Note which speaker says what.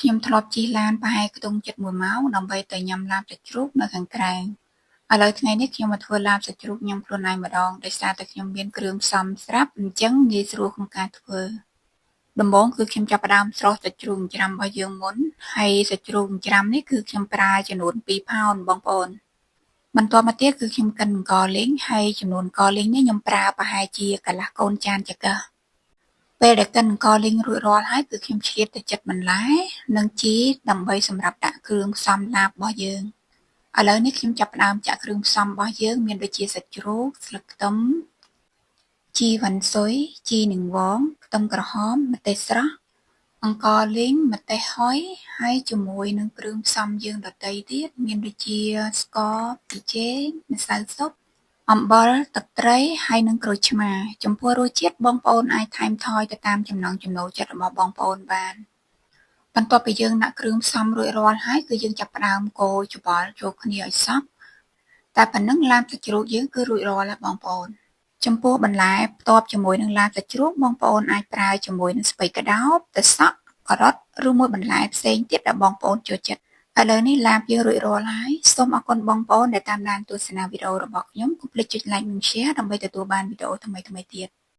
Speaker 1: ខ្ញុំធ្លាប់ជិះឡានប្រហែលខ្ទង់ជិត1ម៉ោងដើម្បីទៅញ៉ាំឡាបសាច់ជ្រូកនៅខាងក្រៅឥឡូវថ្ងៃនេះខ្ញុំមកធ្វើឡាបសាច់ជ្រូកញ៉ាំខ្លួនឯងម្ដងដោយសារតែខ្ញុំមានគ្រឿងផ្សំស្រាប់អញ្ចឹងងាយស្រួលក្នុងការធ្វើដំបូងគឺខ្ញុំចាប់ផ្ដើមស្រុះសាច់ជ្រូកចិញ្ច្រាំរបស់យើងមុនហើយសាច់ជ្រូកចិញ្ច្រាំនេះគឺខ្ញុំប្រើចំនួន2ផោនបងប្អូនបន្ទាប់មកទៀតគឺខ្ញុំកិនអង្ករលីងហើយចំនួនអង្ករលីងនេះខ្ញុំប្រើប្រហែលជាកន្លះកូនចានចង្កឹះពេលដែលកិនអង្ករលីងរួចរាល់ហើយគឺខ្ញុំឆ្លៀតទៅចិតបន្លែនិងជីដើម្បីសម្រាប់ដាក់គ្រឿងផ្សំឡាបរបស់យើងឥឡូវនេះខ្ញុំចាប់ផ្ដើមចាក់គ្រឿងផ្សំរបស់យើងមានដូចជាសាច់ជ្រូកស្លឹកខ្ទឹមជីវ៉ាន់ស៊ុយជីនាងវងខ្ទឹមក្រហមម្ទេសស្រស់អង្ករលីងម្ទេសហុយហើយជាមួយនឹងគ្រឿងផ្សំយើងដទៃទៀតមានដូចជាស្ករប៊ីចេងម្សៅស៊ុបអំបិលទឹកត្រីហើយនិងក្រូចឆ្មាចំពោះរសជាតិបងប្អូនអាចថែមថយទៅតាមចំណង់ចំណូលចិត្តរបស់បងប្អូនបានបន្ទាប់ពីយើងដាក់គ្រឿងផ្សំរួចរាល់ហើយគឺយើងចាប់ផ្ដើមកូរច្បល់ចូលគ្នាឲ្យសព្វតែប៉ុណ្ណឹងឡាបសាច់ជ្រូកយើងគឺរួចរាល់ហើយបងប្អូនចំពោះបន្លែផ្ទាប់ជាមួយនឹងឡាបសាច់ជ្រូកបងប្អូនអាចប្រើជាមួយនឹងស្ពៃក្ដោបត្រសក់ការ៉ុតឬមួយបន្លែផ្សេងទៀតដែលបងប្អូនចូលចិត្តឥឡូវនេះឡាបយើងរួចរាល់ហើយសូមអរគុណបងប្អូនដែលតាមដានទស្សនាវីដេអូរបស់ខ្ញុំកុំភ្លេចចុច like និង share ដើម្បីទទួលបានវីដេអូថ្មីៗទៀត